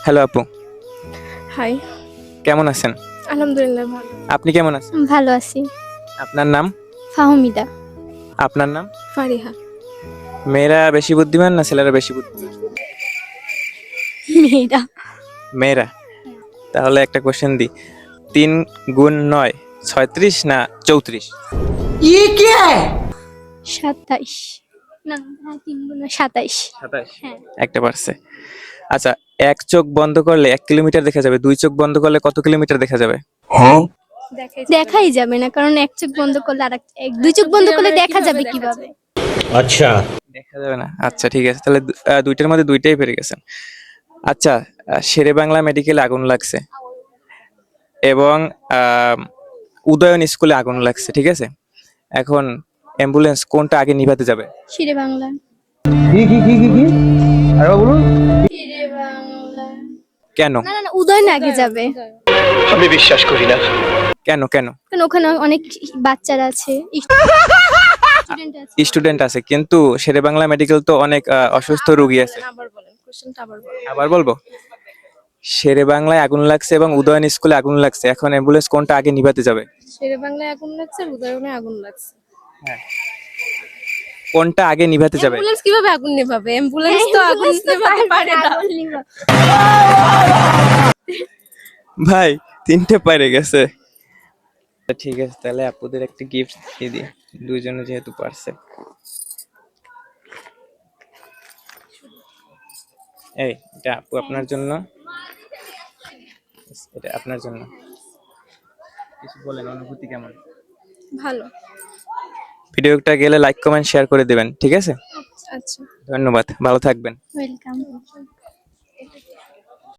Hello আপু, high. কেমন আছেন? আলহামদুলিল্লাহ ভালো। আপনি কেমন আছেন? ভালো আছি। আপনার নাম? ফাহমিদা। আপনার নাম? ফারিহা। মেয়েরা বেশি বুদ্ধিমান না ছেলেরা বেশি বুদ্ধিমান? মেয়েরা। মেয়েরা। তাহলে একটা কোশ্চেন দিই, 3 গুণ 9 36 না 34? 27। না, হ্যাঁ, 3 গুণে 27। 27। হ্যাঁ। একটা পারছে। আচ্ছা, এক চোখ বন্ধ করলে 1 কিলোমিটার দেখা যাবে, 2 চোখ বন্ধ করলে কত কিলোমিটার দেখা যাবে? দেখাই যাবে না, কারণ এক চোখ বন্ধ করলে দুই চোখ বন্ধ করলে দেখা যাবে কিভাবে? अच्छा। দেখা যাবে না। আচ্ছা ঠিক আছে, তাহলে দুইটার মধ্যে দুইটাই পেরে গেছেন। আচ্ছা, শেরে বাংলা মেডিকেলে আগুন লাগছে এবং উদয়ন স্কুলে আগুন লাগছে, ঠিক আছে? এখন অ্যাম্বুলেন্স কোনটা আগে নিভাতে যাবে? শিরে বাংলা। আরে বলুন। শিরে বাংলা। কেন? না না না, উদয়ন আগে যাবে। আমি বিশ্বাস করি না। কেন কেন? কারণ ওখানে অনেক বাচ্চারা আছে, স্টুডেন্ট আছে। স্টুডেন্ট আছে, কিন্তু শেরে বাংলা মেডিকেল তো অনেক অসুস্থ রোগী আছে। আবার বলেন, কোশ্চেনটা আবার বলেন। আবার বলবো, শেরে বাংলায় আগুন লাগছে এবং উদয়ন স্কুলে আগুন লাগছে, এখন অ্যাম্বুলেন্স কোনটা আগে নিভাতে যাবে? শেরে বাংলায় আগুন লাগছে, উদয়নে আগুন লাগছে। হ্যাঁ, কোনটা আগে নিভাতে যাবে? অ্যাম্বুলেন্স কিভাবে আগুন নেভাবে? অ্যাম্বুলেন্স তো আগুন নেভাতে পারে না। ভাই, 3টে পারে গেছে। ঠিক আছে, তাহলে আপুদের একটা গিফট দিয়ে দিই, দুইজনে যেহেতু পারছে। এই, এটা আপু আপনার জন্য, এটা আপনার জন্য। কিছু বলেন, অনুভূতি কেমন? ভালো। ভিডিওটা গেলে লাইক কমেন্ট শেয়ার করে দিবেন, ঠিক আছে? আচ্ছা। ধন্যবাদ, ভালো থাকবেন। ওয়েলকাম।